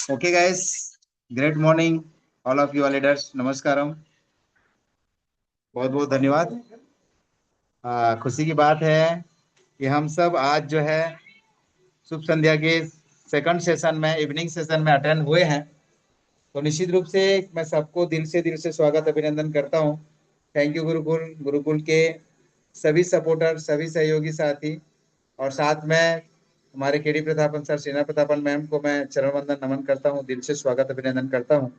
Okay, guys. Great morning, all of you all leaders. नमस्कारम. बहुत बहुत धन्यवाद. खुशी की बात है कि हम सब आज जो है शुभ संध्या के सेकंड सेशन में इवनिंग सेशन में अटेंड हुए हैं. तो निश्चित रूप से मैं सबको दिल से स्वागत अभिनंदन करता हूं. थैंक यू गुरुकुल गुरुकुल के सभी सपोर्टर, सभी सहयोगी साथी और साथ में हमारे केडी प्रतापन सर, सेना प्रतापन मैम को मैं चरण वंदन नमन करता हूं. दिल से स्वागत अभिनंदन करता हूं.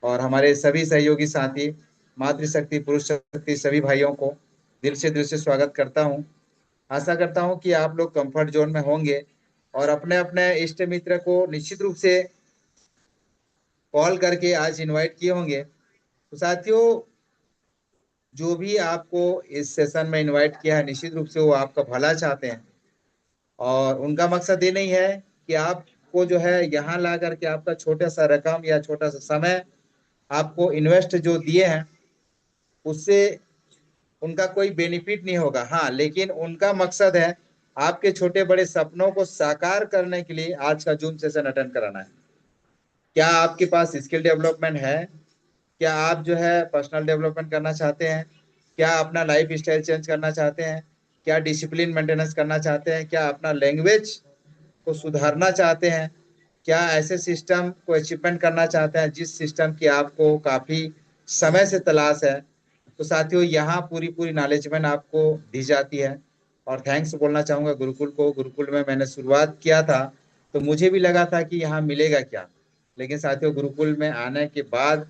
और हमारे सभी सहयोगी साथी, मातृशक्ति, पुरुष शक्ति, सभी भाइयों को दिल से स्वागत करता हूं. आशा करता हूं कि आप लोग कंफर्ट जोन में होंगे और अपने अपने इष्ट मित्र को निश्चित रूप से कॉल करके आज इनवाइट किए होंगे. तो साथियों, जो भी आपको इस सेशन में इनवाइट किया है, निश्चित रूप से वो आपका भला चाहते हैं और उनका मकसद ये नहीं है कि आपको जो है यहाँ ला करके आपका छोटा सा रकम या छोटा सा समय आपको इन्वेस्ट जो दिए हैं उससे उनका कोई बेनिफिट नहीं होगा. हाँ, लेकिन उनका मकसद है आपके छोटे बड़े सपनों को साकार करने के लिए आज का जूम सेशन अटेंड कराना है. क्या आपके पास स्किल डेवलपमेंट है? क्या आप जो है पर्सनल डेवलपमेंट करना चाहते हैं? क्या अपना लाइफ स्टाइल चेंज करना चाहते हैं? क्या डिसिप्लिन मेंटेनेंस करना चाहते हैं? क्या अपना लैंग्वेज को सुधारना चाहते हैं? क्या ऐसे सिस्टम को अचीवमेंट करना चाहते हैं जिस सिस्टम की आपको काफी समय से तलाश है? तो साथियों, यहाँ पूरी पूरी नॉलेजमेंट आपको दी जाती है. और थैंक्स बोलना चाहूंगा गुरुकुल को. गुरुकुल में मैंने शुरुआत किया था तो मुझे भी लगा था कि यहाँ मिलेगा क्या, लेकिन साथियों गुरुकुल में आने के बाद,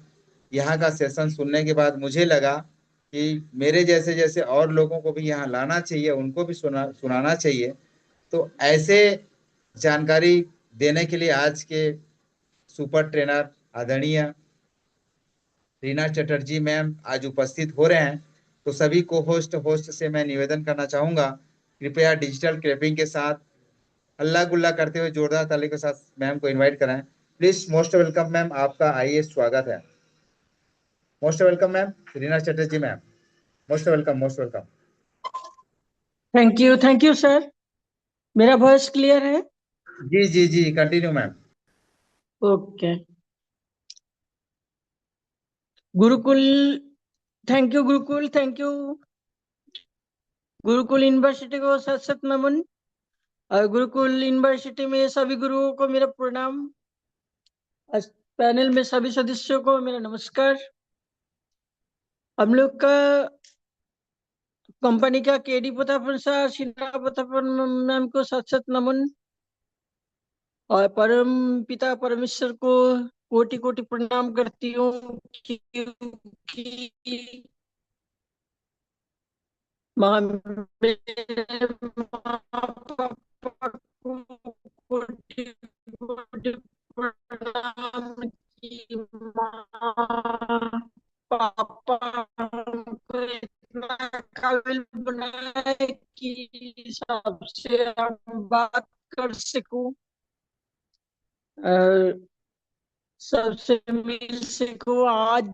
यहाँ का सेशन सुनने के बाद मुझे लगा कि मेरे जैसे जैसे और लोगों को भी यहाँ लाना चाहिए, उनको भी सुनाना चाहिए. तो ऐसे जानकारी देने के लिए आज के सुपर ट्रेनर आदरणीय रीना चटर्जी मैम आज उपस्थित हो रहे हैं. तो सभी को होस्ट से मैं निवेदन करना चाहूंगा, कृपया डिजिटल क्लैपिंग के साथ हल्ला गुल्ला करते हुए जोरदार ताली के साथ मैम को इनवाइट कराएं. प्लीज मोस्ट वेलकम मैम, आपका आइए स्वागत है. Most welcome ma'am, Reena Chatterjee ma'am. Most welcome, most welcome. Thank you sir. मेरा वॉइस क्लियर है? जी जी जी, continue ma'am. Okay. Gurukul, thank you Gurukul University को सत सत नमन। और गुरुकुल यूनिवर्सिटी में सभी गुरुओं को मेरा प्रणाम। पैनल में सभी सदस्यों को मेरा नमस्कार। हम लोग का कंपनी का KD Prathapan sir, Sheena Prathapan ma'am को सत सत नमन। और परम पिता परमेश्वर को कोटि कोटि प्रणाम करती हूँ क्योंकि मेरे माँ पापा को कोटि कोटि प्रणाम कि माँ पापा हमको इतना काबिल बनाए कि सबसे हम बात कर सकूं, सबसे मिल सकूं। आज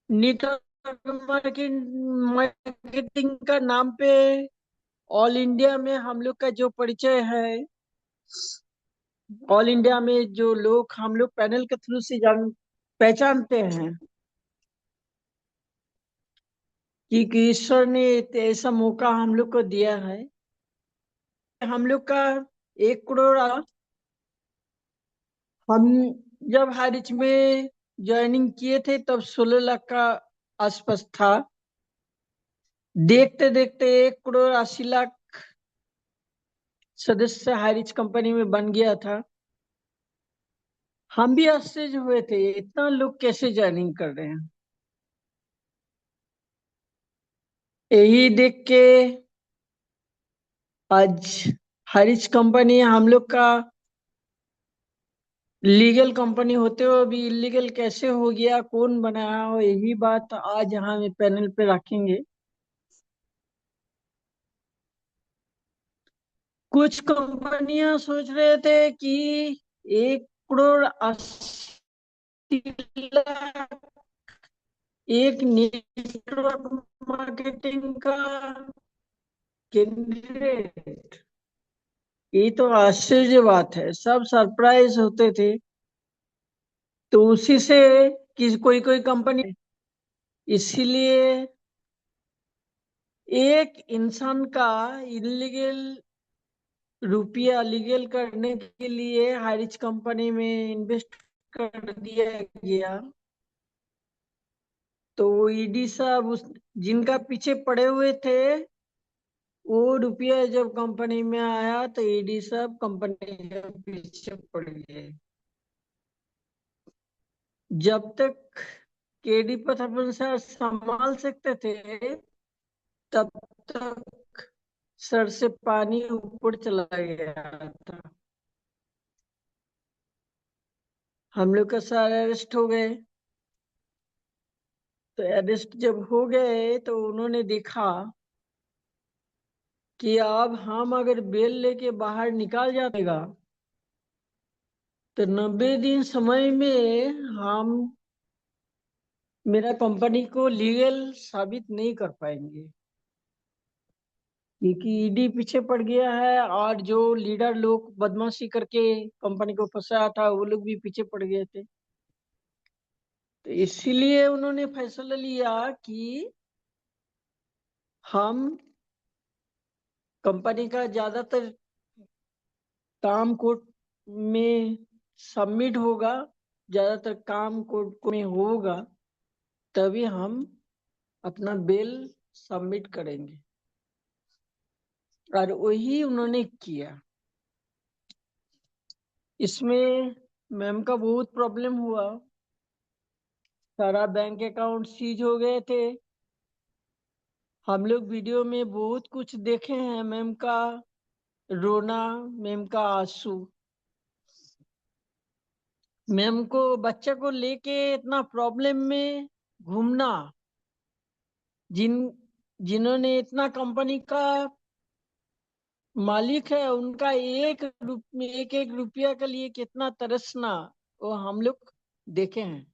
नेटवर्क मार्केटिंग का नाम पे ऑल इंडिया में हम लोग का जो परिचय है, ऑल इंडिया में जो लोग हम लोग पैनल के थ्रू से जान पहचानते हैं कि ईश्वर ने एक ऐसा मौका हम लोग को दिया है। हम लोग का 1 करोड़ हम जब हारिज में ज्वाइनिंग किए थे तब 16 लाख का आसपास था। देखते देखते 1 करोड़ 80 लाख सदस्य हारिज कंपनी में बन गया था। हम भी आश्चर्य हुए थे इतना लोग कैसे ज्वाइनिंग कर रहे हैं। यही देख के आज हारिज कंपनी हम लोग का लीगल कंपनी होते हुए भी इलीगल कैसे हो गया, कौन बनाया हो, यही बात आज यहाँ में पैनल पे रखेंगे। कुछ कंपनियां सोच रहे थे कि 1 करोड़ 80 लाख एक नेटवर्क मार्केटिंग का कैंडिडेट ये तो आश्चर्य बात है, सब सरप्राइज होते थे। तो उसी से कोई कोई कंपनी, इसीलिए एक इंसान का इलीगल रुपया लीगल करने के लिए हाई रिच कंपनी में इन्वेस्ट कर दिया गया। तो ईडी साहब उस जिनका पीछे पड़े हुए थे, वो रुपया जब कंपनी में आया तो ईडी साहब कंपनी के पीछे पड़ गए। जब तक केडी प्रताप सर संभाल सकते थे, तब तक सर से पानी ऊपर चला गया था। हम लोग का सर अरेस्ट हो गए। तो अरेस्ट जब हो गए तो उन्होंने देखा कि अब हम अगर बेल लेके बाहर निकाल जाएगा तो 90 दिन समय में हम मेरा कंपनी को लीगल साबित नहीं कर पाएंगे, क्योंकि ईडी पीछे पड़ गया है और जो लीडर लोग बदमाशी करके कंपनी को फंसाया था वो लोग भी पीछे पड़ गए थे। तो इसीलिए उन्होंने फैसला लिया कि हम कंपनी का ज्यादातर काम कोर्ट में सबमिट होगा, ज्यादातर काम कोर्ट में होगा, तभी हम अपना बिल सबमिट करेंगे। और वही उन्होंने किया। इसमें मैम का बहुत प्रॉब्लम हुआ। सारा बैंक अकाउंट सीज हो गए थे। हम लोग वीडियो में बहुत कुछ देखे हैं, मैम का रोना, मैम का आंसू। मैम को बच्चे को लेके इतना प्रॉब्लम में घूमना, जिन जिन्होंने इतना कंपनी का मालिक है, उनका एक एक रुपया के लिए कितना तरसना, वो हम लोग देखे हैं।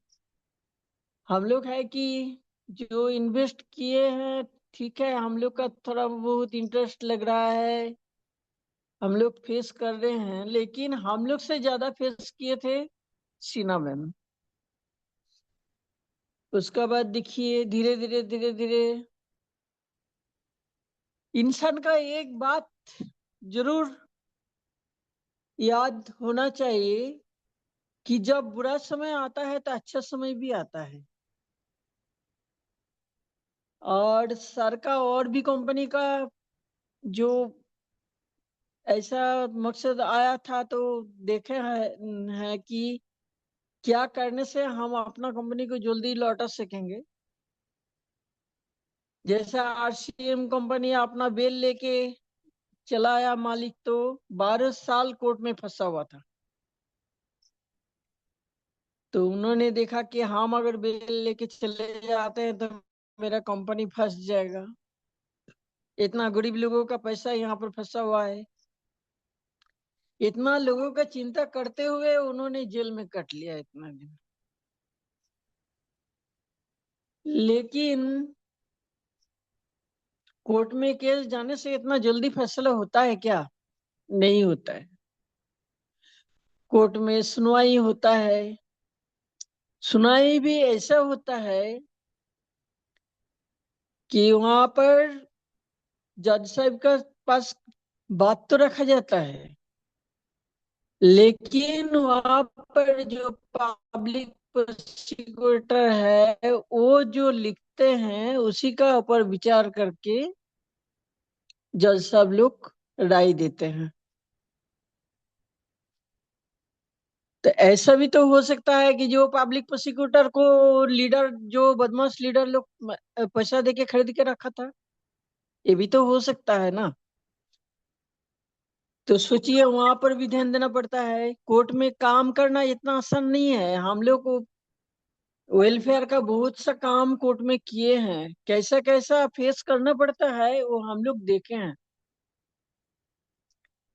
हम लोग है कि जो इन्वेस्ट किए हैं, ठीक है, हम लोग का थोड़ा बहुत इंटरेस्ट लग रहा है, हम लोग फेस कर रहे हैं, लेकिन हम लोग से ज्यादा फेस किए थे सीना मैम। उसका बाद देखिए धीरे धीरे धीरे धीरे इंसान का एक बात जरूर याद होना चाहिए कि जब बुरा समय आता है तो अच्छा समय भी आता है। और सर का और भी कंपनी का जो ऐसा मकसद आया था, तो देखे है कि क्या करने से हम अपना कंपनी को जल्दी लौटा सकेंगे। जैसा आरसीएम कंपनी अपना बेल लेके चला आया मालिक, तो 12 साल कोर्ट में फंसा हुआ था। तो उन्होंने देखा कि हम अगर बेल लेके चले जाते हैं तो मेरा कंपनी फंस जाएगा, इतना गरीब लोगों का पैसा यहाँ पर फंसा हुआ है। इतना लोगों का चिंता करते हुए उन्होंने जेल में कट लिया इतना दिन। लेकिन कोर्ट में केस जाने से इतना जल्दी फैसला होता है क्या? नहीं होता है। कोर्ट में सुनवाई होता है। सुनवाई भी ऐसा होता है कि वहां पर जज साहब का पास बात तो रखा जाता है, लेकिन वहां पर जो पब्लिक प्रोसिक्यूटर है, वो जो लिखते हैं उसी का ऊपर विचार करके जज साहब लोग राय देते हैं। तो ऐसा भी तो हो सकता है कि जो पब्लिक प्रोसिक्यूटर को लीडर, जो बदमाश लीडर लोग पैसा देके खरीद के रखा था, ये भी तो हो सकता है ना। तो सोचिए, वहां पर भी ध्यान देना पड़ता है। कोर्ट में काम करना इतना आसान नहीं है। हम लोग को वेलफेयर का बहुत सा काम कोर्ट में किए हैं, कैसा कैसा फेस करना पड़ता है वो हम लोग देखे हैं।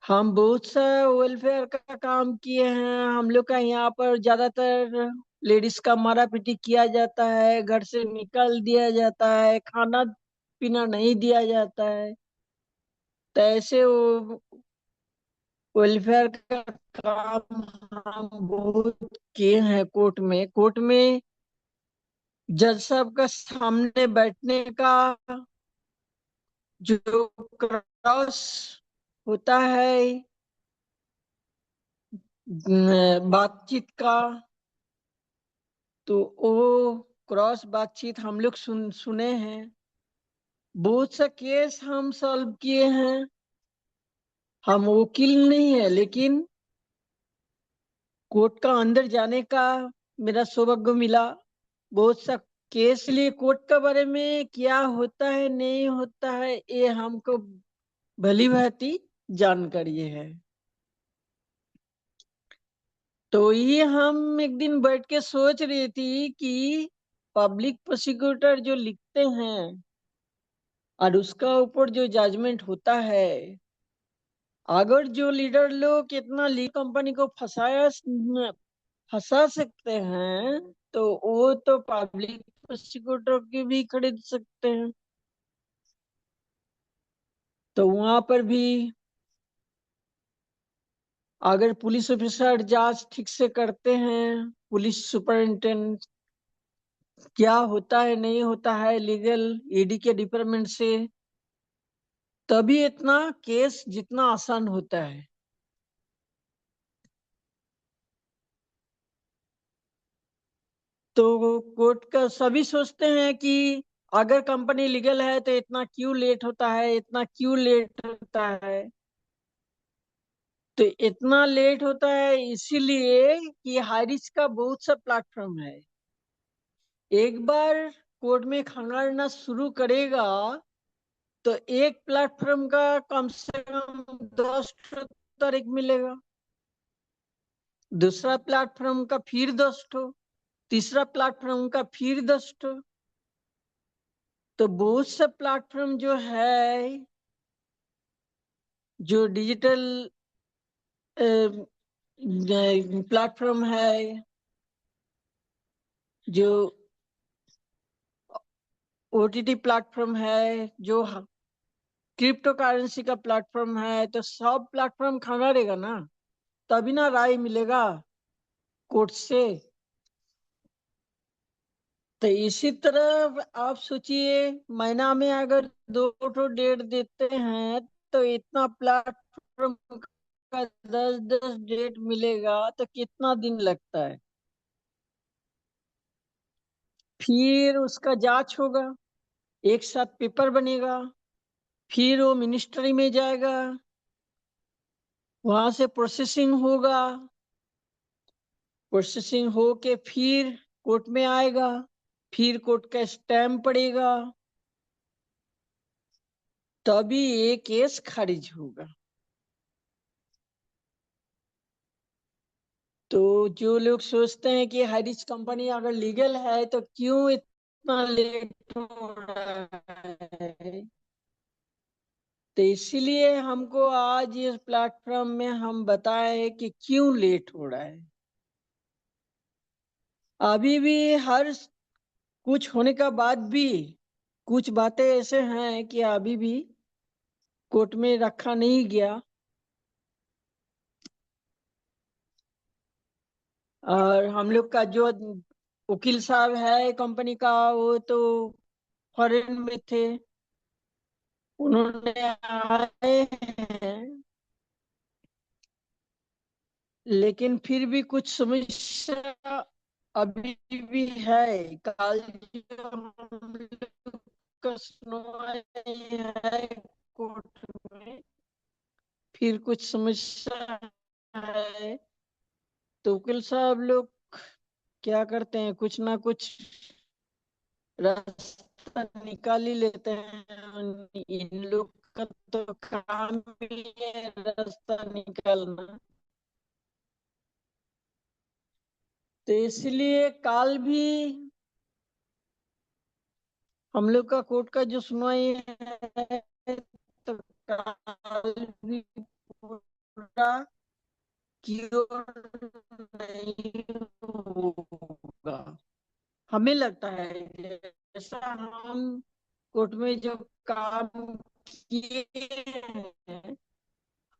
हम बहुत सा वेलफेयर का काम किए हैं। हम लोग का यहाँ पर ज्यादातर लेडीज का मारा पीटी किया जाता है, घर से निकाल दिया जाता है, खाना पीना नहीं दिया जाता है। तो ऐसे वो वेलफेयर का काम हम बहुत किए हैं कोर्ट में। कोर्ट में जज साहब का सामने बैठने का जो क्रॉस होता है, बातचीत का, तो वो क्रॉस बातचीत हम लोग सुने हैं। बहुत सा केस हम सॉल्व किए हैं। हम वकील नहीं है, लेकिन कोर्ट का अंदर जाने का मेरा सौभाग्य मिला। बहुत सा केस लिए कोर्ट के बारे में क्या होता है नहीं होता है, ये हमको भली भांति जानकारी है। तो ये हम एक दिन बैठ के सोच रही थी कि पब्लिक प्रोसिक्यूटर जो लिखते हैं और उसका ऊपर जो जजमेंट होता है, अगर जो लीडर लोग कितना लीड कंपनी को फंसा सकते हैं, तो वो तो पब्लिक प्रोसिक्यूटर की भी खरीद सकते हैं। तो वहां पर भी अगर पुलिस ऑफिसर जांच ठीक से करते हैं, पुलिस सुपरिंटेंडेंट, क्या होता है नहीं होता है लीगल ईडी के डिपार्टमेंट से, तभी इतना केस जितना आसान होता है। तो कोर्ट का सभी सोचते हैं कि अगर कंपनी लीगल है तो इतना क्यों लेट होता है, इतना क्यों लेट होता है। तो इतना लेट होता है इसीलिए कि हाई रिस्क का बहुत सा प्लेटफॉर्म है। एक बार कोर्ट में खंगालना शुरू करेगा तो एक प्लेटफॉर्म का कम से कम 10 तारीख मिलेगा, दूसरा प्लेटफॉर्म का फिर 10 तीसरा प्लेटफॉर्म का फिर 10। तो बहुत से प्लेटफॉर्म जो है, जो डिजिटल प्लेटफॉर्म है, जो ओटीटी प्लेटफॉर्म है, जो क्रिप्टो करेंसी का प्लेटफॉर्म है, तो सब प्लेटफॉर्म खाना रहेगा ना, तभी ना राय मिलेगा कोर्ट से। तो इसी तरह आप सोचिए, महीना में अगर 2 डेट देते हैं तो इतना प्लेटफॉर्म का 10-10 डेट मिलेगा तो कितना दिन लगता है। फिर उसका जांच होगा, एक साथ पेपर बनेगा, फिर वो मिनिस्ट्री में जाएगा, वहां से प्रोसेसिंग होगा, प्रोसेसिंग हो के फिर कोर्ट में आएगा, फिर कोर्ट का स्टैम्प पड़ेगा, तभी ये केस खारिज होगा। तो जो लोग सोचते हैं कि हाइरिच कंपनी अगर लीगल है तो क्यों इतना लेट हो रहा है, तो इसीलिए हमको आज इस प्लेटफॉर्म में हम बताए कि क्यों लेट हो रहा है। अभी भी हर कुछ होने का बाद भी कुछ बातें ऐसे हैं कि अभी भी कोर्ट में रखा नहीं गया। और हम लोग का जो वकील साहब है कंपनी का, वो तो फॉरेन में थे, उन्होंने आए हैं, लेकिन फिर भी कुछ समस्या अभी भी है। कल जो हम लोग का सुनवाई है कोर्ट में, फिर कुछ समस्या है, तो वकील साहब लोग क्या करते हैं, कुछ ना कुछ रास्ता निकाल ही लेते हैं। इन लोग का तो काम ही है रास्ता निकालना। तो इसलिए कल भी हम लोग का कोर्ट का जो सुनवाई है, तो कल भी पूरा क्योर नहीं होगा। हमें लगता है जैसा हम कोर्ट में जो काम किए हैं,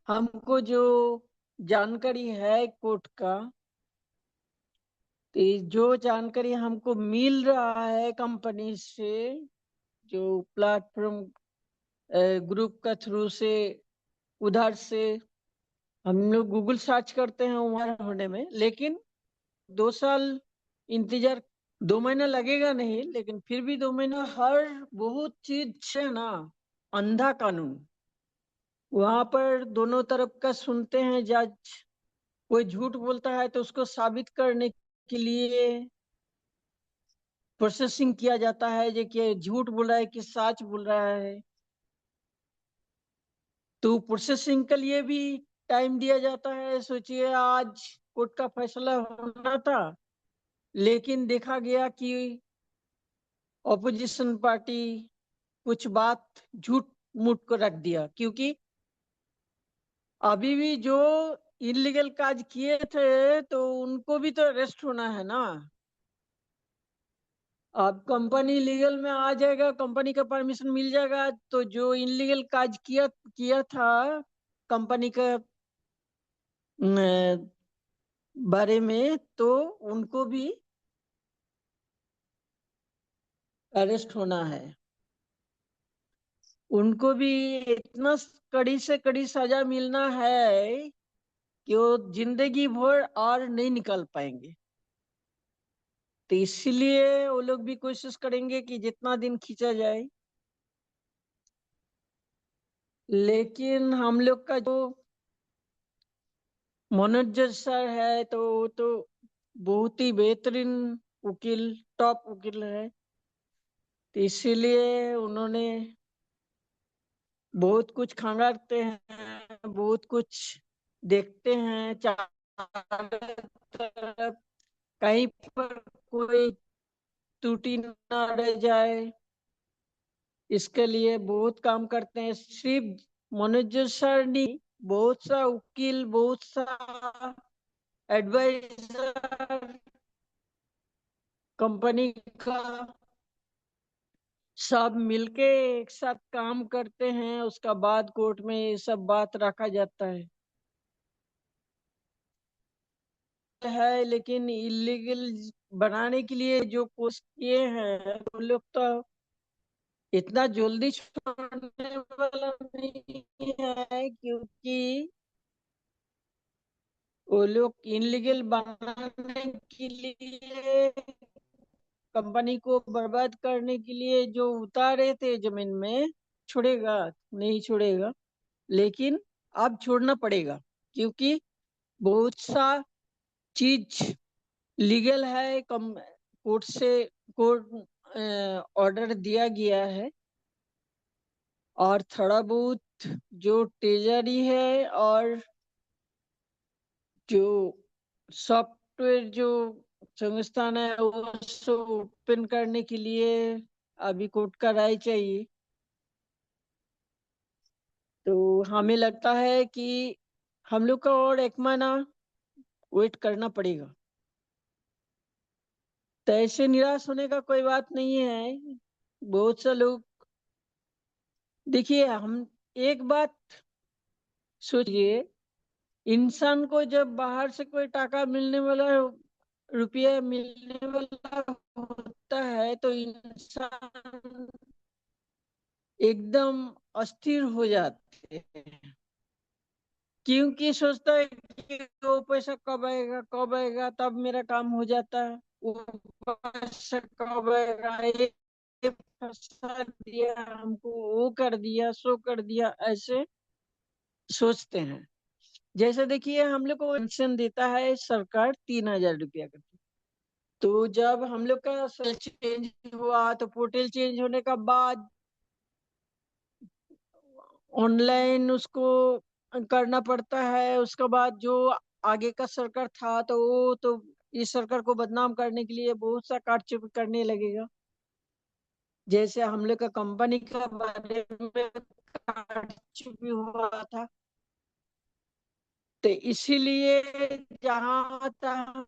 हमको जो जानकारी है कोर्ट का, तो जो जानकारी हमको मिल रहा है कंपनी से, जो प्लेटफॉर्म ग्रुप का थ्रू से, उधर से हम लोग गूगल सर्च करते हैं वहां होने में, लेकिन 2 साल इंतजार, 2 महीना लगेगा नहीं, लेकिन फिर भी 2 महीना, हर बहुत चीज है ना, अंधा कानून। वहां पर दोनों तरफ का सुनते हैं जज। कोई झूठ बोलता है तो उसको साबित करने के लिए प्रोसेसिंग किया जाता है, जो कि झूठ बोल रहा है कि सच बोल रहा है। तो प्रोसेसिंग के लिए भी टाइम दिया जाता है। सोचिए आज कोर्ट का फैसला होना था, लेकिन देखा गया कि ऑपोजिशन पार्टी कुछ बात झूठ मूठ को रख दिया, क्योंकि अभी भी जो इलीगल काज किए थे तो उनको भी तो अरेस्ट होना है ना। अब कंपनी लीगल में आ जाएगा, कंपनी का परमिशन मिल जाएगा, तो जो इलीगल काज किया किया था कंपनी का बारे में, तो उनको भी अरेस्ट होना है। उनको भी इतना कड़ी से कड़ी सजा मिलना है कि वो जिंदगी भर और नहीं निकल पाएंगे। तो इसलिए वो लोग भी कोशिश करेंगे कि जितना दिन खींचा जाए। लेकिन हम लोग का जो मनोज सर है, तो वो तो बहुत ही बेहतरीन वकील, टॉप वकील है। तो इसीलिए उन्होंने बहुत कुछ खंगालते हैं, बहुत कुछ देखते हैं चारों तरफ, कहीं पर कोई त्रुटि न रह जाए, इसके लिए बहुत काम करते हैं। सिर्फ मनोज सर नहीं, बहुत सा वकील, बहुत सा एडवाइजर कंपनी का, सब मिलके एक साथ काम करते हैं। उसका बाद कोर्ट में ये सब बात रखा जाता है। लेकिन इलीगल बनाने के लिए जो कोशिश किए हैं वो लोग, तो इतना जल्दी छोड़ने वाला नहीं है, क्योंकि वो लोग इनलीगल बनाने के लिए, कंपनी को बर्बाद करने के लिए जो उतारे थे जमीन में, छोड़ेगा नहीं छोड़ेगा, लेकिन अब छोड़ना पड़ेगा, क्योंकि बहुत सा चीज लीगल है। कम कोर्ट से, कोर्ट ऑर्डर दिया गया है, और थोड़ा बहुत जो ट्रेजरी है और जो सॉफ्टवेयर जो संस्थान है, वो सब ओपन करने के लिए अभी कोर्ट का राय चाहिए। तो हमें लगता है कि हम लोग का और 1 महीना वेट करना पड़ेगा। तो ऐसे निराश होने का कोई बात नहीं है। बहुत से लोग, देखिए, हम एक बात सोचिए, इंसान को जब बाहर से कोई टाका मिलने वाला, रुपया मिलने वाला होता है, तो इंसान एकदम अस्थिर हो जाते हैं, क्योंकि सोचता है कि वो पैसा कब आएगा, कब आएगा, तब मेरा काम हो जाता है। वो पैसा कब आएगा, ये फंसा दिया हमको, वो कर दिया, सो कर दिया, ऐसे सोचते हैं। जैसे देखिए, हम लोग को पेंशन देता है सरकार 3,000 रुपया का। तो जब हम लोग का सेल चेंज हुआ, तो पोर्टल चेंज होने का बाद ऑनलाइन उसको करना पड़ता है। उसके बाद जो आगे का सरकार था, तो वो तो इस सरकार को बदनाम करने के लिए बहुत सा काटछुप करने लगेगा। जैसे हम लोग का कंपनी का बारे में काटछुपी हुआ था। तो इसीलिए जहाँ तहाँ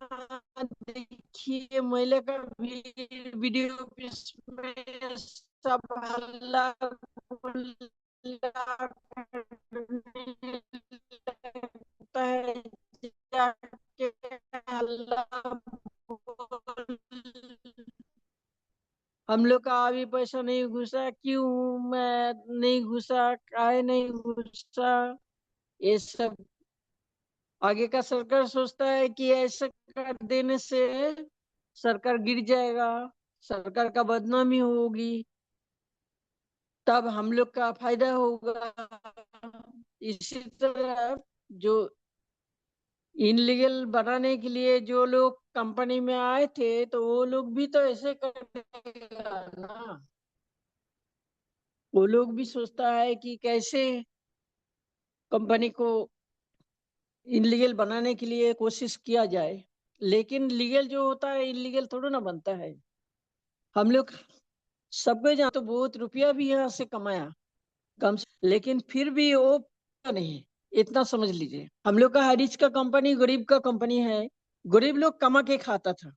देखिए महिला का वीडियो, में सब हल्ला लगता है जाके हल्ला बोल, हम लोग का अभी पैसा नहीं घुसा, क्यों मैं नहीं घुसा, काहे नहीं घुसा, ये सब आगे का सरकार सोचता है कि ऐसा कर देने से सरकार गिर जाएगा, सरकार का बदनामी होगी, तब हम लोग का फायदा होगा। इसी तरह जो इनलीगल बनाने के लिए जो लोग कंपनी में आए थे, तो वो लोग भी तो ऐसे करेगा ना। वो लोग भी सोचता है कि कैसे कंपनी को इनलीगल बनाने के लिए कोशिश किया जाए, लेकिन लीगल जो होता है इनलीगल थोड़ा ना बनता है। हम लोग सबके जहाँ तो बहुत रुपया भी यहाँ से कमाया कम से, लेकिन फिर भी वो नहीं, इतना समझ लीजिए। हम लोग का हरीश का कंपनी गरीब का कंपनी है, गरीब लोग कमा के खाता था,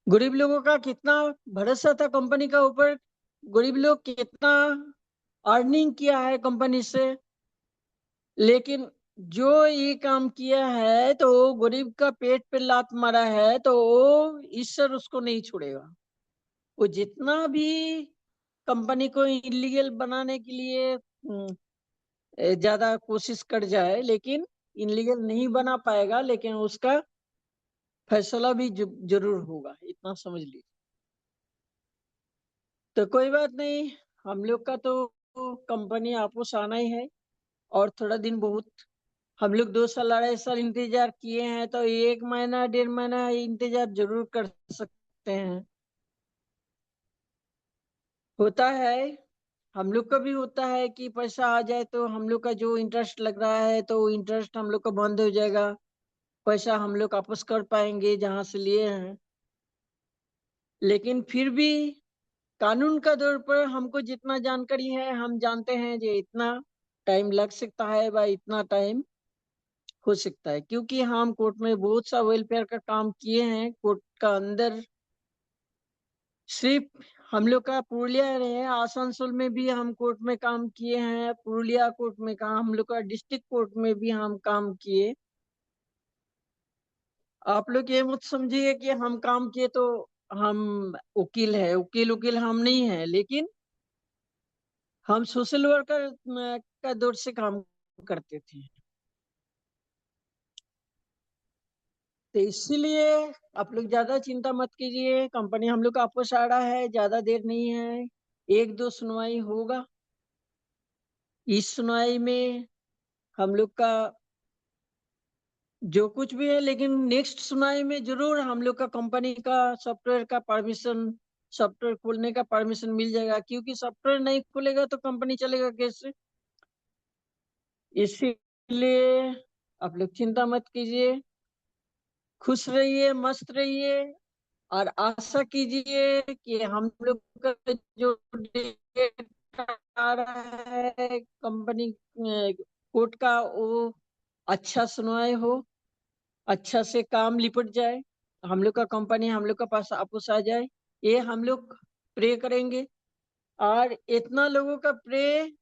गरीब लोगों का कितना भरोसा था कंपनी का ऊपर, गरीब लोग कितना अर्निंग किया है कंपनी से, लेकिन जो ये काम किया है तो वो गरीब का पेट पे लात मारा है, तो वो ईश्वर उसको नहीं छोड़ेगा। वो जितना भी कंपनी को इलीगल बनाने के लिए ज्यादा कोशिश कर जाए, लेकिन इलीगल नहीं बना पाएगा, लेकिन उसका फैसला भी जरूर होगा, इतना समझ लीजिए। तो कोई बात नहीं, हम लोग का तो कंपनी आपस आना ही है, और थोड़ा दिन बहुत, हम लोग 2 साल 2.5 साल इंतजार किए हैं, तो 1 महीना 1.5 महीना इंतजार जरूर कर सकते हैं। होता है, हम लोग का भी होता है कि पैसा आ जाए तो हम लोग का जो इंटरेस्ट लग रहा है तो वो इंटरेस्ट हम लोग का बंद हो जाएगा, पैसा हम लोग वापस कर पाएंगे जहां से लिए हैं। लेकिन फिर भी कानून का दौर पर हमको जितना जानकारी है, हम जानते हैं कि इतना टाइम लग सकता है, व इतना टाइम हो सकता है, क्योंकि हम कोर्ट में बहुत सा वेलफेयर का काम किए हैं। कोर्ट का अंदर सिर्फ हम लोग का पुरुलिया रहे, आसनसोल में भी हम कोर्ट में काम किए हैं, पुरुलिया कोर्ट में काम, हम लोग का डिस्ट्रिक्ट कोर्ट में भी हम काम किए। आप लोग ये मत समझिए कि हम काम किए तो हम वकील है, वकील वकील हम नहीं है, लेकिन हम सोशल वर्कर का दौर से काम करते थे। तो इसीलिए आप लोग ज्यादा चिंता मत कीजिए, कंपनी हम लोग का आपस आ रहा है, ज्यादा देर नहीं है, 1-2 सुनवाई होगा। इस सुनवाई में हम लोग का जो कुछ भी है, लेकिन नेक्स्ट सुनवाई में जरूर हम लोग का कंपनी का सॉफ्टवेयर का परमिशन, सॉफ्टवेयर खोलने का परमिशन मिल जाएगा, क्योंकि सॉफ्टवेयर नहीं खुलेगा तो कंपनी चलेगा कैसे। इसीलिए आप लोग चिंता मत कीजिए, खुश रहिए, मस्त रहिए, और आशा कीजिए कि हम लोग का जो डेट आ रहा है कंपनी कोर्ट का, वो अच्छा सुनवाई हो, अच्छा से काम लिपट जाए, हम लोग का कंपनी हम लोग का पास वापस आ जाए, ये हम लोग प्रे करेंगे। और इतना लोगों का प्रे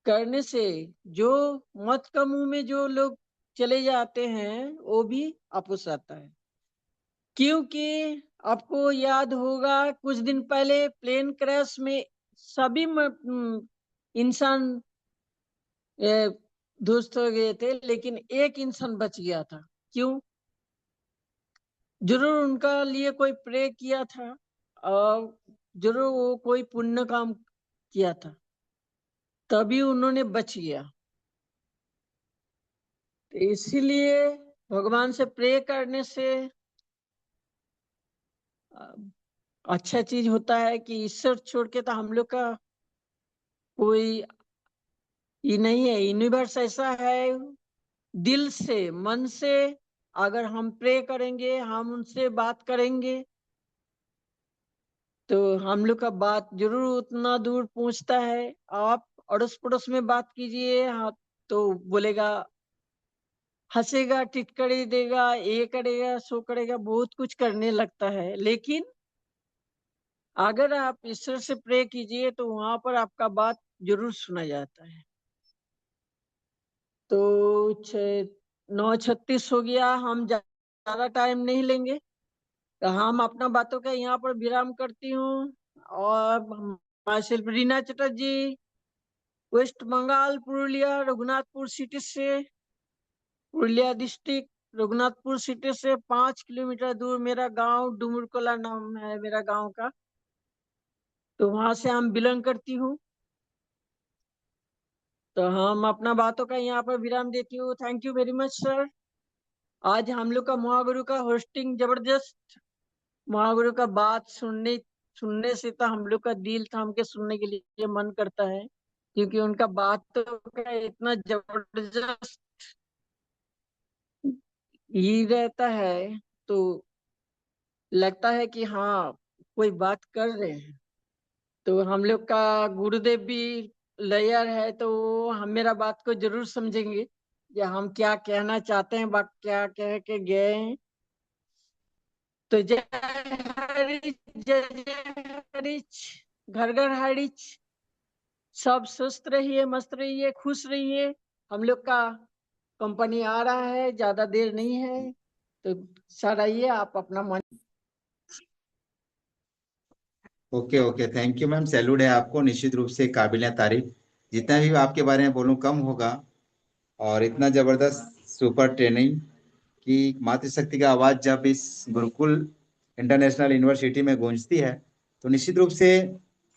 करने से जो मत का मुंह में जो लोग चले जाते हैं वो भी वापस आता है। क्योंकि आपको याद होगा कुछ दिन पहले प्लेन क्रैश में सभी इंसान दुरुस्त हो गए थे, लेकिन एक इंसान बच गया था। क्यों? जरूर उनका लिए कोई प्रे किया था, और जरूर वो कोई पुण्य काम किया था, तभी उन्होंने बच गया। तो इसीलिए भगवान से प्रे करने से अ, अच्छा चीज होता है कि ईश्वर छोड़ के तो हम लोग का कोई ये नहीं है। यूनिवर्स ऐसा है, दिल से मन से अगर हम प्रे करेंगे, हम उनसे बात करेंगे, तो हम लोग का बात जरूर उतना दूर पहुंचता है। आप अड़ोस पड़ोस में बात कीजिए, हाँ, तो बोलेगा, हंसेगा, टिटकरी देगा, ये करेगा, सो करेगा, बहुत कुछ करने लगता है। लेकिन अगर आप ईश्वर से प्रे कीजिए तो वहां पर आपका बात जरूर सुना जाता है। तो 9:36 हो गया, हम ज्यादा टाइम नहीं लेंगे, तो हम अपना बातों का यहाँ पर विराम करती हूँ। और myself Reena Chatterjee, West Bengal, Purulia Raghunathpur city से, पुरुलिया डिस्ट्रिक्ट रघुनाथपुर सिटी से 5 किलोमीटर दूर मेरा गांव डुमुरकोला नाम है मेरा गांव का। तो वहां से हम बिलोंग करती हूँ। तो हम अपना बातों का यहाँ पर विराम देती हूँ। Thank you very much sir. आज हम लोग का महागुरु का होस्टिंग जबरदस्त। महागुरु का बात सुनने सुनने से तो हम लोग का दिल थाम के सुनने के लिए मन करता है, क्योंकि उनका बात तो का इतना जबरदस्त ही रहता है। तो लगता है कि हाँ, कोई बात कर रहे हैं। तो हम लोग का गुरुदेव भी लयर है, तो हम मेरा बात को जरूर समझेंगे या हम क्या कहना चाहते हैं, बात क्या कह के गए हैं। तो जय हरीश, जय जय हरीश, घर घर हरीश। सब स्वस्थ रहिए, मस्त रहिए, खुश रहिए। हम लोग का कंपनी आ रहा है, ज्यादा देर नहीं है। तो सर आइए, आप अपना मन। Okay okay, thank you ma'am, salute है आपको, निश्चित रूप से काबिल तारीफ। जितना भी आपके बारे में बोलूं कम होगा। और इतना जबरदस्त सुपर ट्रेनिंग की मातृशक्ति का आवाज जब इस गुरुकुल इंटरनेशनल यूनिवर्सिटी में गूंजती है, तो निश्चित रूप से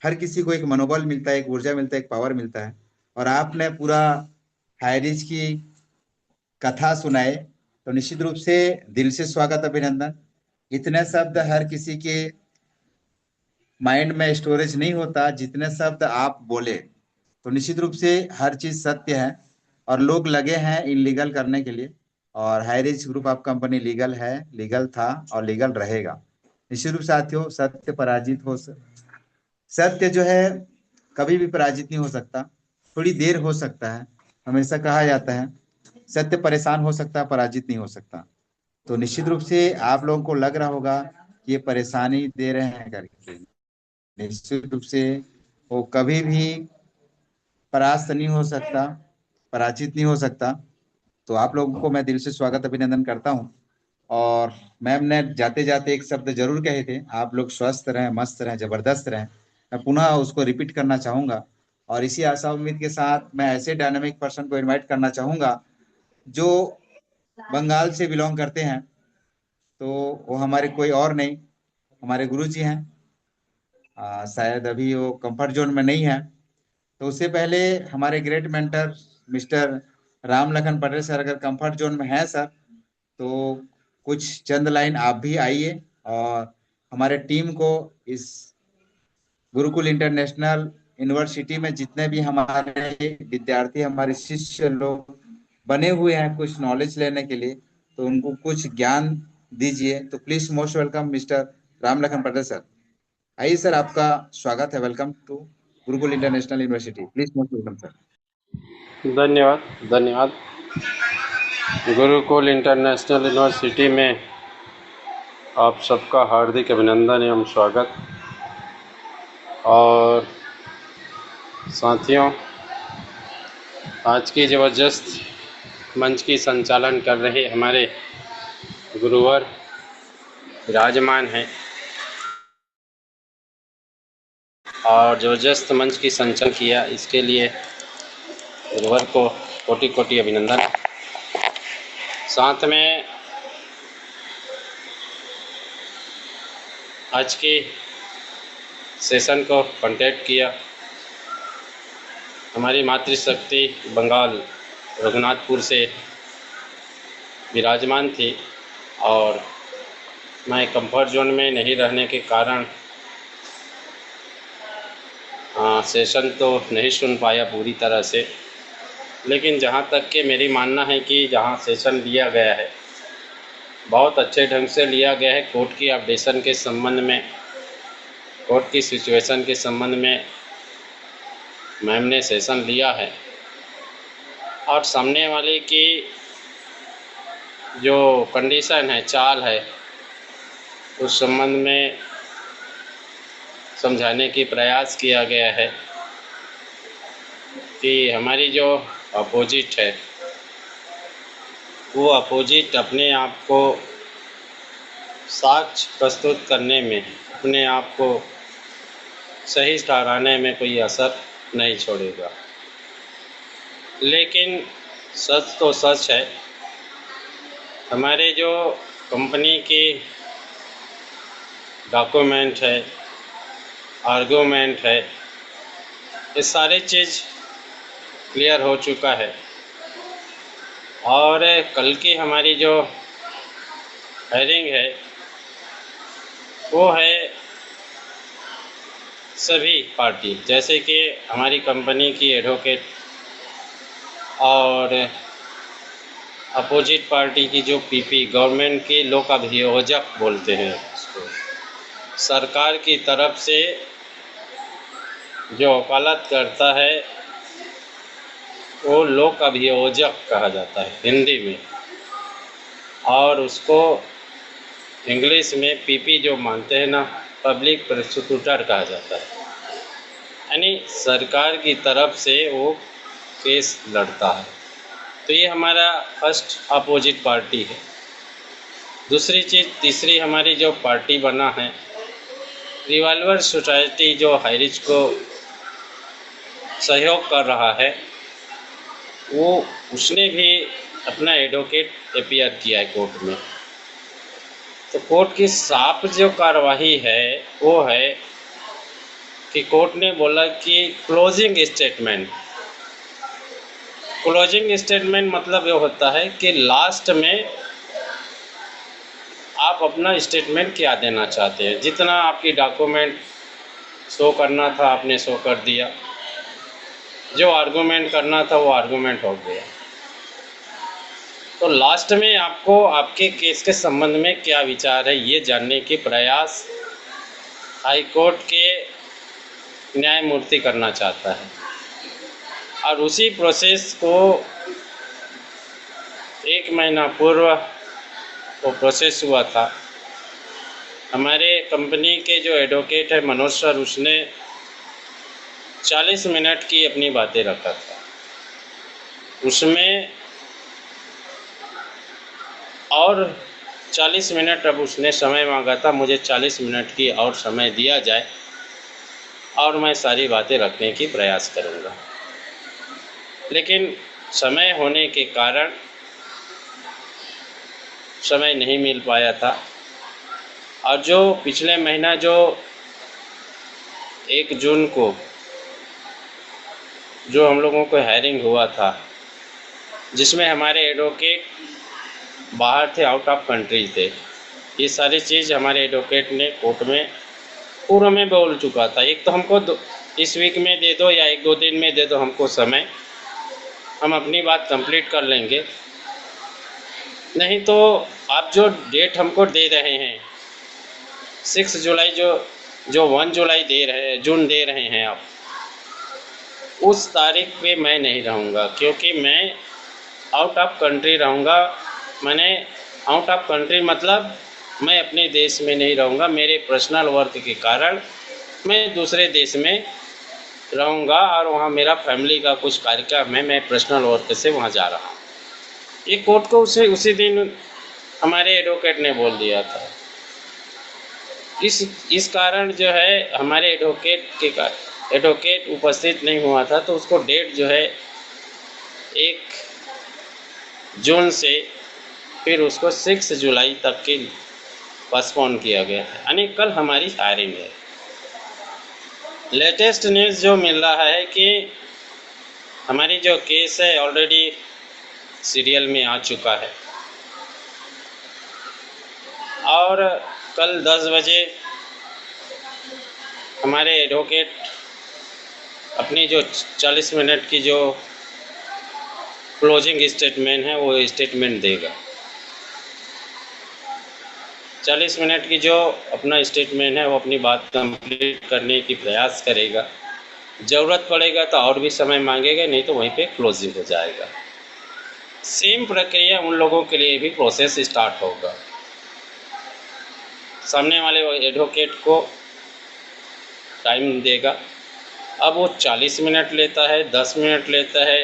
हर किसी को एक मनोबल मिलता है, एक ऊर्जा मिलता है, एक पावर मिलता है। और आपने पूरा हाईरिच की कथा सुनाए, तो निश्चित रूप से दिल से स्वागत, अभिनंदन। इतने शब्द हर किसी के माइंड में स्टोरेज नहीं होता जितने शब्द आप बोले। तो निश्चित रूप से हर चीज सत्य है, और लोग लगे हैं इनलीगल करने के लिए। और Highrich group of company legal है, लीगल था और लीगल रहेगा। निश्चित रूप से साथियों, सत्य पराजित हो सत्य जो है कभी भी पराजित नहीं हो सकता। थोड़ी देर हो सकता है, हमेशा कहा जाता है सत्य परेशान हो सकता है, पराजित नहीं हो सकता। तो निश्चित रूप से आप लोगों को लग रहा होगा कि ये परेशानी दे रहे हैं करके। निश्चित रूप से वो कभी भी परास्त नहीं हो सकता, पराजित नहीं हो सकता। तो आप लोगों को मैं दिल से स्वागत अभिनंदन करता हूँ। और मैम ने जाते जाते एक शब्द जरूर कहे थे, आप लोग स्वस्थ रहें, मस्त रहें, जबरदस्त रहें। मैं पुनः उसको रिपीट करना चाहूंगा। और इसी आशा उम्मीद के साथ मैं ऐसे डायनामिक पर्सन को इनवाइट करना चाहूंगा जो बंगाल से बिलोंग करते हैं। तो वो हमारे कोई और नहीं, हमारे गुरु जी हैं। शायद अभी वो कंफर्ट जोन में नहीं है। तो उससे पहले हमारे great mentor mister Ram Lakhan Patel sir अगर कंफर्ट जोन में है सर, तो कुछ चंद लाइन आप भी आइए और हमारे टीम को इस गुरुकुल इंटरनेशनल यूनिवर्सिटी में जितने भी हमारे विद्यार्थी, हमारे शिष्य लोग बने हुए हैं कुछ नॉलेज लेने के लिए, तो उनको कुछ ज्ञान दीजिए। तो please most welcome mister Ram Lakhan Patel sir. आइए सर, आपका स्वागत है, welcome to Gurukul international university, please most welcome sir. धन्यवाद, धन्यवाद। गुरुकुल इंटरनेशनल यूनिवर्सिटी में आप सबका हार्दिक अभिनंदन एवं स्वागत। और साथियों, आज की ज़बरदस्त मंच की संचालन कर रहे हमारे गुरुवर विराजमान हैं, और ज़बरदस्त मंच की संचालन किया, इसके लिए गुरुवर को कोटि कोटि अभिनंदन। साथ में आज के सेशन को कांटेक्ट किया हमारी मातृशक्ति बंगाल रघुनाथपुर से विराजमान थी, और मैं कंफर्ट जोन में नहीं रहने के कारण सेशन तो नहीं सुन पाया पूरी तरह से। लेकिन जहाँ तक कि मेरी मानना है कि जहाँ सेशन लिया गया है बहुत अच्छे ढंग से लिया गया है। कोर्ट की अपडेशन के संबंध में, कोर्ट की सिचुएशन के संबंध में मैम ने सेशन लिया है, और सामने वाले की जो कंडीशन है, चाल है, उस संबंध में समझाने की प्रयास किया गया है। कि हमारी जो अपोजिट है वो अपोजिट अपने आप को साक्ष्य प्रस्तुत करने में, अपने आप को सही ठहराने में कोई असर नहीं छोड़ेगा। लेकिन सच तो सच है, हमारे जो कंपनी की डॉक्यूमेंट है, आर्गूमेंट है, ये सारी चीज़ क्लियर हो चुका है। और कल की हमारी जो हायरिंग है वो है सभी पार्टी, जैसे कि हमारी कंपनी की एडवोकेट और अपोजिट पार्टी की जो पीपी, गवर्नमेंट की लोक अभियोजक बोलते हैं उसको, सरकार की तरफ से जो वकालत करता है वो लोक अभियोजक कहा जाता है हिंदी में, और उसको इंग्लिश में पीपी जो मानते हैं ना, पब्लिक प्रोसिक्यूटर कहा जाता है। यानी सरकार की तरफ से वो केस लड़ता है। तो ये हमारा फर्स्ट अपोजिट पार्टी है। दूसरी चीज़, तीसरी हमारी जो पार्टी बना है, रिवॉल्वर सोसाइटी जो हाईरिच को सहयोग कर रहा है, वो उसने भी अपना एडवोकेट अपीयर किया है कोर्ट में। तो कोर्ट की साफ जो कार्रवाई है वो है कि कोर्ट ने बोला कि क्लोजिंग स्टेटमेंट मतलब ये होता है कि लास्ट में आप अपना स्टेटमेंट क्या देना चाहते हैं। जितना आपकी डॉक्यूमेंट शो करना था आपने शो कर दिया, जो आर्गूमेंट करना था वो आर्गूमेंट हो गया। तो लास्ट में आपको आपके केस के संबंध में क्या विचार है ये जानने की प्रयास हाई कोर्ट के न्यायमूर्ति करना चाहता है। और उसी प्रोसेस को 1 महीना पूर्व वो प्रोसेस हुआ था। हमारे कंपनी के जो एडवोकेट है मनोज सर, उसने 40 मिनट की अपनी बातें रखा था। उसमें और 40 मिनट अब उसने समय मांगा था, मुझे 40 मिनट की और समय दिया जाए और मैं सारी बातें रखने की प्रयास करूँगा। लेकिन समय होने के कारण समय नहीं मिल पाया था। और जो पिछले महीना जो 1 जून को जो हम लोगों को हायरिंग हुआ था, जिसमें हमारे एडवोकेट बाहर थे, आउट ऑफ कंट्री थे, ये सारी चीज़ हमारे एडवोकेट ने कोर्ट में पूर्व में बोल चुका था। एक तो हमको इस वीक में दे दो या 1-2 दिन में दे दो हमको समय, हम अपनी बात कंप्लीट कर लेंगे। नहीं तो आप जो डेट हमको दे रहे हैं 6 जुलाई, जो 1 जुलाई दे रहे हैं, जून दे रहे हैं आप, उस तारीख पे मैं नहीं रहूँगा, क्योंकि मैं आउट ऑफ कंट्री रहूँगा। मैंने आउट ऑफ कंट्री मतलब मैं अपने देश में नहीं रहूँगा। मेरे पर्सनल वर्क के कारण मैं दूसरे देश में रहूँगा और वहाँ मेरा फैमिली का कुछ कार्यक्रम है, मैं पर्सनल वर्क से वहाँ जा रहा हूँ। ये कोर्ट को उसी दिन हमारे एडवोकेट ने बोल दिया था। इस कारण जो है हमारे एडवोकेट उपस्थित नहीं हुआ था, तो उसको डेट जो है 1 जून से फिर उसको 6 जुलाई तक के पोस्टपोन किया गया है। यानी कल हमारी हायरिंग है। लेटेस्ट न्यूज़ जो मिल रहा है कि हमारी जो केस है ऑलरेडी सीरियल में आ चुका है और कल 10 बजे हमारे एडवोकेट अपनी जो 40 मिनट की जो क्लोजिंग स्टेटमेंट है वो स्टेटमेंट देगा। 40 मिनट की जो अपना स्टेटमेंट है वो अपनी बात कंप्लीट करने की प्रयास करेगा। ज़रूरत पड़ेगा तो और भी समय मांगेगा, नहीं तो वहीं पे क्लोजिंग हो जाएगा। सेम प्रक्रिया उन लोगों के लिए भी प्रोसेस स्टार्ट होगा। सामने वाले एडवोकेट को टाइम देगा अब वो 40 मिनट लेता है, 10 मिनट लेता है,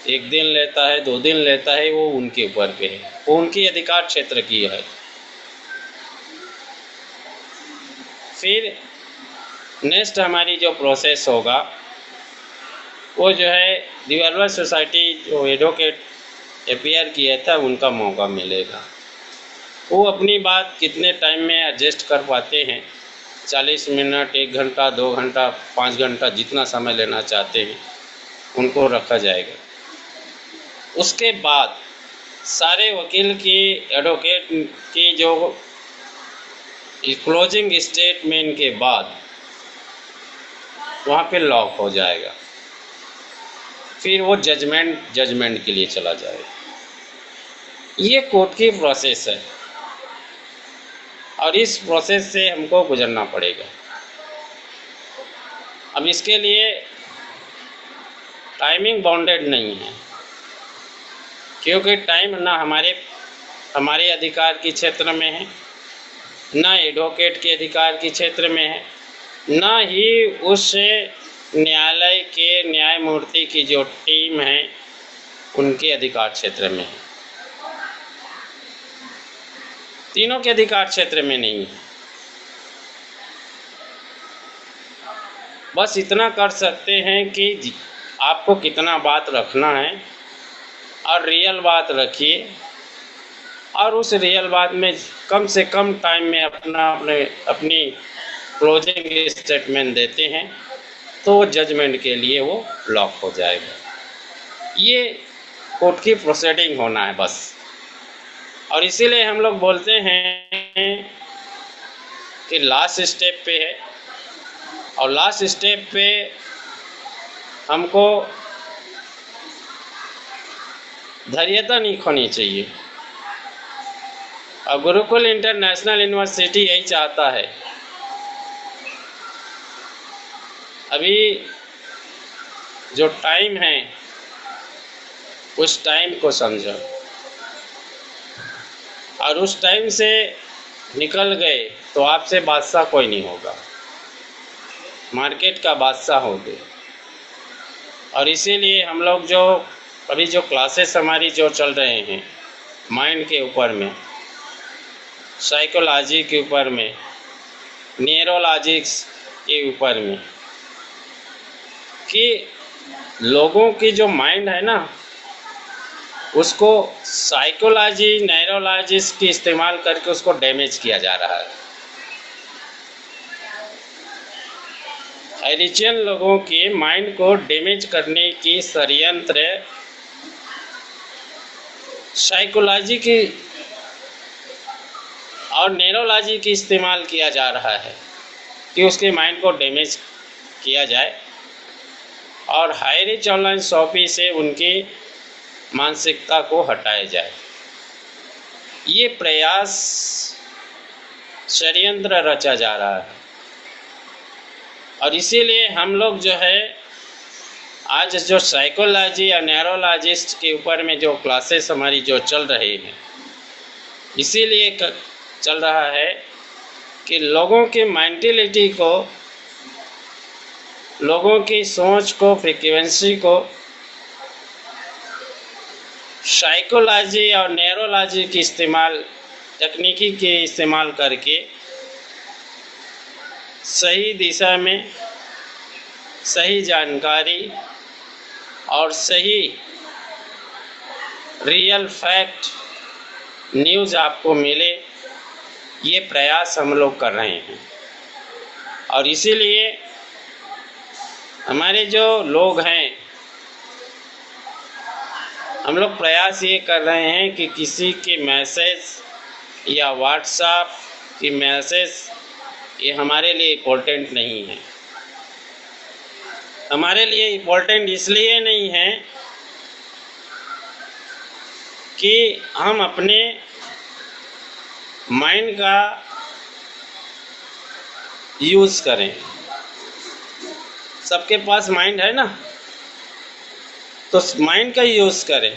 1 दिन लेता है, 2 दिन लेता है, वो उनके ऊपर पे है, वो उनकी अधिकार क्षेत्र की है। फिर नेक्स्ट हमारी जो प्रोसेस होगा वो जो है डिवेलपर सोसाइटी जो एडवोकेट अपीयर किया था उनका मौका मिलेगा। वो अपनी बात कितने टाइम में एडजस्ट कर पाते हैं, 40 मिनट, 1 घंटा, 2 घंटा, 5 घंटा, जितना समय लेना चाहते हैं उनको रखा जाएगा। उसके बाद सारे वकील की, एडवोकेट की जो क्लोजिंग स्टेटमेंट के बाद वहाँ पे लॉक हो जाएगा। फिर वो जजमेंट के लिए चला जाएगा। ये कोर्ट की प्रोसेस है और इस प्रोसेस से हमको गुजरना पड़ेगा। अब इसके लिए टाइमिंग बाउंडेड नहीं है, क्योंकि टाइम ना हमारे अधिकार के क्षेत्र में है, ना एडवोकेट के अधिकार के क्षेत्र में है, ना ही उस न्यायालय के न्यायमूर्ति की जो टीम है उनके अधिकार क्षेत्र में है। तीनों के अधिकार क्षेत्र में नहीं है। बस इतना कर सकते हैं कि आपको कितना बात रखना है और रियल बात रखिए, और उस रियल बात में कम से कम टाइम में अपनी क्लोजिंग स्टेटमेंट देते हैं तो जजमेंट के लिए वो लॉक हो जाएगा। ये कोर्ट की प्रोसीडिंग होना है बस। और इसीलिए हम लोग बोलते हैं कि लास्ट स्टेप पे है, और लास्ट स्टेप पे हमको धैर्यता नहीं खोनी चाहिए। और गुरुकुल इंटरनेशनल यूनिवर्सिटी यही चाहता है। अभी जो टाइम है उस टाइम को समझो, और उस टाइम से निकल गए तो आपसे बादशाह कोई नहीं होगा, मार्केट का बादशाह होगे। और इसीलिए हम लोग जो अभी जो क्लासेस हमारी जो चल रहे हैं माइंड के ऊपर में, साइकोलॉजी के ऊपर में, न्यूरोलॉजिक्स के ऊपर में, कि लोगों की जो माइंड है ना उसको साइकोलॉजी, न्यूरोलॉजिस्ट की इस्तेमाल करके उसको डैमेज किया जा रहा है। एरिजियन लोगों के माइंड को डैमेज करने की षड्यंत्र साइकोलॉजी की और न्यूरोलॉजी की इस्तेमाल किया जा रहा है कि उसके माइंड को डैमेज किया जाए और हाई रिच ऑनलाइन शॉपिंग से उनकी मानसिकता को हटाया जाए। ये प्रयास षड्यंत्र रचा जा रहा है। और इसीलिए हम लोग जो है आज जो साइकोलॉजी या न्यूरोलॉजिस्ट के ऊपर में जो क्लासेस हमारी जो चल रही हैं, इसीलिए चल रहा है कि लोगों की मेंटलिटी को, लोगों की सोच को, फ्रीक्वेंसी को साइकोलॉजी और न्यूरोलॉजी की तकनीकी के इस्तेमाल करके सही दिशा में सही जानकारी और सही रियल फैक्ट न्यूज़ आपको मिले, ये प्रयास हम लोग कर रहे हैं। और इसीलिए हमारे जो लोग हैं, हम लोग प्रयास ये कर रहे हैं कि किसी के मैसेज या व्हाट्सएप की मैसेज ये हमारे लिए इम्पोर्टेंट नहीं है। हमारे लिए इम्पोर्टेंट इसलिए नहीं है कि हम अपने माइंड का यूज़ करें। सबके पास माइंड है ना, तो माइंड का यूज़ करें,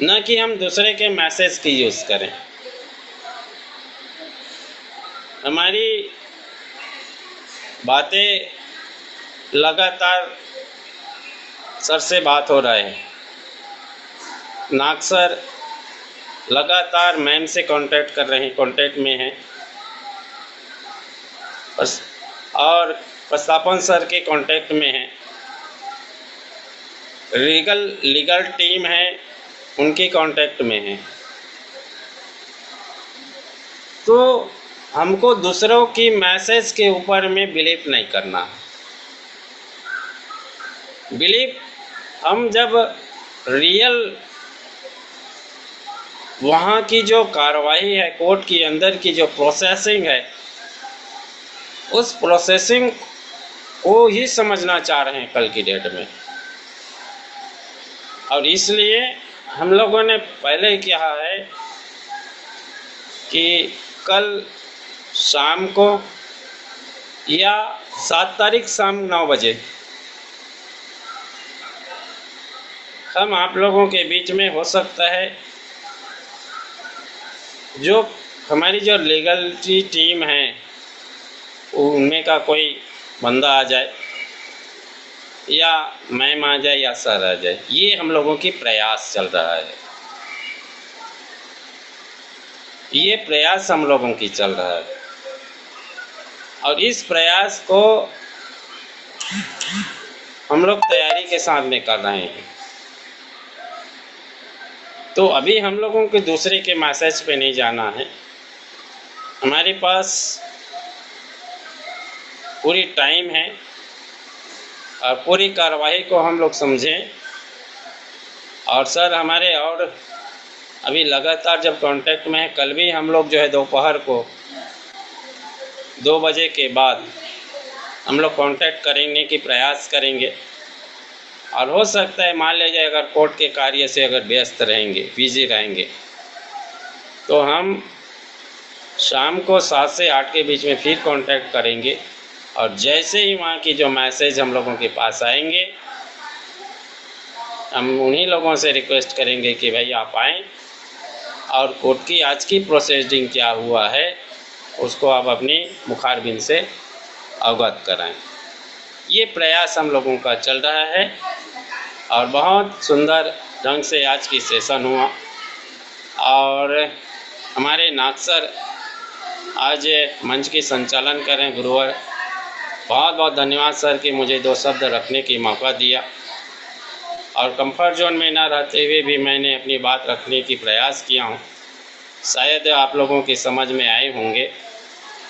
न कि हम दूसरे के मैसेज की यूज़ करें। हमारी बातें लगातार सर से बात हो रहा है। नाग सर लगातार मैम से कांटेक्ट कर रहे हैं, कांटेक्ट में हैं। और प्रस्थापन सर के कांटेक्ट में हैं। लीगल टीम है, उनके कांटेक्ट में है। तो हमको दूसरों की मैसेज के ऊपर में बिलीव नहीं करना। बिलीव हम जब रियल वहाँ की जो कार्रवाई है, कोर्ट के अंदर की जो प्रोसेसिंग है, उस प्रोसेसिंग को ही समझना चाह रहे हैं कल की डेट में। और इसलिए हम लोगों ने पहले कहा है कि कल शाम को या 7 तारीख शाम 9 बजे हम आप लोगों के बीच में, हो सकता है जो हमारी जो लीगलिटी टीम है उनमें का कोई बंदा आ जाए, या मैम आ जाए, या सर आ जाए। ये हम लोगों की प्रयास चल रहा है। ये प्रयास हम लोगों की चल रहा है और इस प्रयास को हम लोग तैयारी के साथ में कर रहे हैं। तो अभी हम लोगों के दूसरे के मैसेज पे नहीं जाना है। हमारे पास पूरी टाइम है और पूरी कार्रवाई को हम लोग समझें। और सर हमारे और अभी लगातार जब कांटेक्ट में है, कल भी हम लोग जो है दोपहर को 2 बजे के बाद हम लोग कांटेक्ट करने की प्रयास करेंगे। और हो सकता है मान लीजिए अगर कोर्ट के कार्य से अगर व्यस्त रहेंगे, बिजी रहेंगे, तो हम शाम को 7 से 8 के बीच में फिर कांटेक्ट करेंगे। और जैसे ही वहाँ की जो मैसेज हम लोगों के पास आएंगे, हम उन्हीं लोगों से रिक्वेस्ट करेंगे कि भाई आप आएँ और कोर्ट की आज की प्रोसीडिंग क्या हुआ है उसको आप अपनी मुखारबिन से अवगत कराएं। ये प्रयास हम लोगों का चल रहा है और बहुत सुंदर ढंग से आज की सेशन हुआ। और हमारे नाग सर आज मंच की संचालन करें, गुरुवर, बहुत बहुत धन्यवाद सर कि मुझे 2 शब्द रखने की मौका दिया। और कंफर्ट जोन में ना रहते हुए भी मैंने अपनी बात रखने की प्रयास किया हूँ। शायद आप लोगों की समझ में आए होंगे।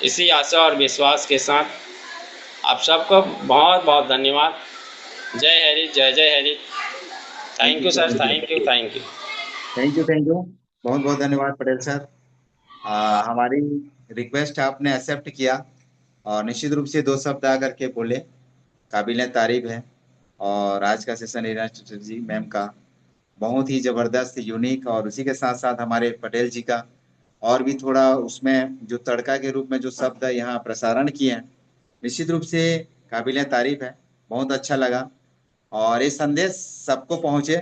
इसी आशा और विश्वास के साथ आप सबको बहुत बहुत धन्यवाद। जय हरि, जय जय Hari. Thank you sir, thank you, thank you. Thank you, thank you, बहुत बहुत धन्यवाद पटेल सर। हमारी रिक्वेस्ट आपने एक्सेप्ट किया और निश्चित रूप से 2 शब्द आकर के बोले, काबिल तारीफ है। और आज का सेशन रीना चटर्जी मैम का बहुत ही जबरदस्त, यूनिक, और उसी के साथ साथ हमारे पटेल जी का और भी थोड़ा उसमें जो तड़का के रूप में जो शब्द यहाँ प्रसारण किए हैं, निश्चित रूप से काबिल तारीफ है। बहुत अच्छा लगा और ये संदेश सबको पहुंचे।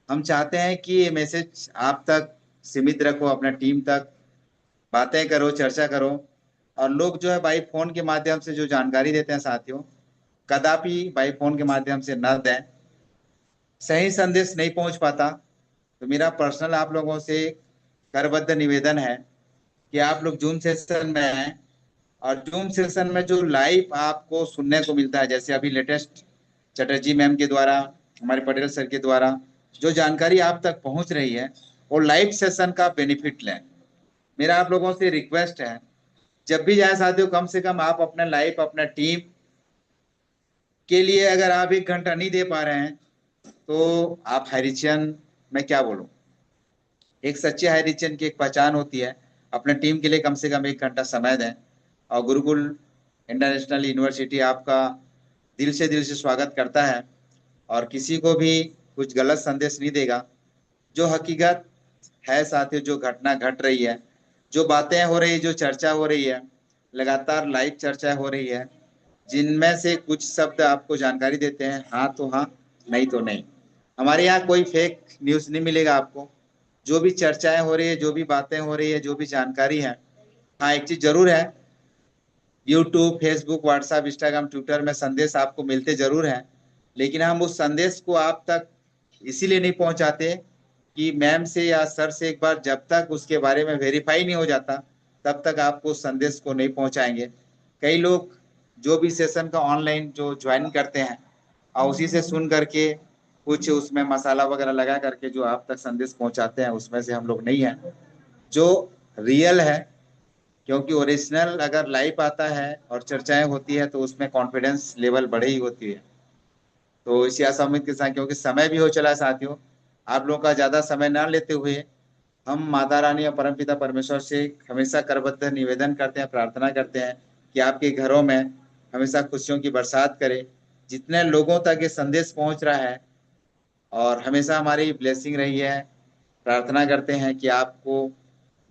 हम चाहते हैं कि ये मैसेज आप तक सीमित रखो, अपना टीम तक बातें करो, चर्चा करो। और लोग जो है बाई फोन के माध्यम से जो जानकारी देते हैं साथियों, कदापि बाई फोन के माध्यम से न दें। सही संदेश नहीं पहुंच पाता तो मेरा पर्सनल आप लोगों से करबद्ध निवेदन है कि आप लोग जूम सेशन में हैं और जूम सेशन में जो लाइव आपको सुनने को मिलता है, जैसे अभी लेटेस्ट चटर्जी मैम के द्वारा, हमारे पटेल सर के द्वारा जो जानकारी आप तक पहुंच रही है, वो लाइव सेशन का बेनिफिट लें। मेरा आप लोगों से रिक्वेस्ट है, जब भी जाए साथियों, कम से कम आप अपना लाइफ, अपना टीम के लिए अगर आप 1 घंटा नहीं दे पा रहे हैं तो आप हाइरिचियन, मैं क्या बोलूं, एक सच्चे हाइरिचियन की एक पहचान होती है। अपने टीम के लिए कम से कम 1 घंटा समय दें। और गुरुकुल इंटरनेशनल यूनिवर्सिटी आपका दिल से स्वागत करता है और किसी को भी कुछ गलत संदेश नहीं देगा। जो हकीकत है साथियों, जो घटना घट रही है, जो बातें हो रही है, जो चर्चा हो रही है, लगातार लाइव चर्चा हो रही है, जिनमें से कुछ शब्द आपको जानकारी देते हैं, हाँ तो हाँ, नहीं तो नहीं। हमारे यहाँ कोई फेक न्यूज नहीं मिलेगा आपको। जो भी चर्चाएं हो रही है, जो भी बातें हो रही है, जो भी जानकारी है, हाँ एक चीज जरूर है, YouTube, Facebook, WhatsApp, Instagram, Twitter में संदेश आपको मिलते जरूर हैं, लेकिन हम उस संदेश को आप तक इसीलिए नहीं पहुंचाते कि मैम से या सर से एक बार जब तक उसके बारे में वेरीफाई नहीं हो जाता, तब तक आपको उस संदेश को नहीं पहुंचाएंगे। कई लोग जो भी सेशन का ऑनलाइन जो ज्वाइन करते हैं और उसी से सुन करके कुछ उसमें मसाला वगैरह लगा करके जो आप तक संदेश पहुंचाते हैं, उसमें से हम लोग नहीं हैं। जो रियल है, क्योंकि ओरिजिनल अगर लाइव आता है और चर्चाएं होती है तो उसमें कॉन्फिडेंस लेवल बढ़े ही होती है। तो इसी आशा उम्मीद के साथ, क्योंकि समय भी हो चला है साथियों, आप लोगों का ज्यादा समय ना लेते हुए हम माता रानी और परमपिता परमेश्वर से हमेशा करबद्ध निवेदन करते हैं, प्रार्थना करते हैं कि आपके घरों में हमेशा खुशियों की बरसात करे। जितने लोगों तक ये संदेश पहुंच रहा है और हमेशा हमारी ब्लेसिंग रही है, प्रार्थना करते हैं कि आपको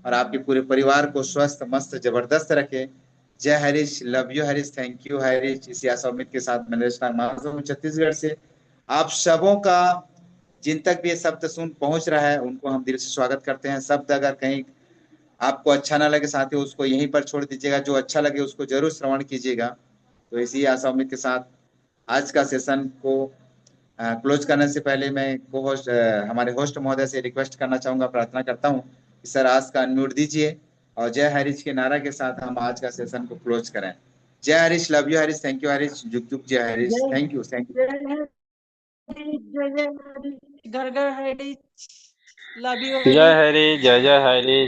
और आपके पूरे परिवार को स्वस्थ मस्त जबरदस्त रखे। जय Harish, love you Harish, thank you Harish. इसी आशा उम्मीद के साथ मैं नरेश नाग महाजन हूँ छत्तीसगढ़ से। आप सबों का जिन तक भी ये शब्द सुन पहुंच रहा है उनको हम दिल से स्वागत करते हैं। शब्द अगर कहीं आपको अच्छा ना लगे साथियों, उसको यहीं पर छोड़ दीजिएगा, जो अच्छा लगे उसको जरूर श्रवण कीजिएगा। तो इसी आशा उम्मीद के साथ आज का सेशन को क्लोज करने से पहले मैं को होस्ट हमारे होस्ट महोदय से रिक्वेस्ट करना चाहूंगा, प्रार्थना करता हूँ कि सर आज का अनम्यूट दीजिए और जय हरीश के नारा के साथ हम आज का सेशन को क्लोज करें। जय Harish, love you Harish, thank you Harish, जुग जुग जय हरीश, जय थैंक यू थैंक यू। जय हरी, जय जय हरी, घर घर हरी, लव यू जय हरी। हरी, जय जय हरी।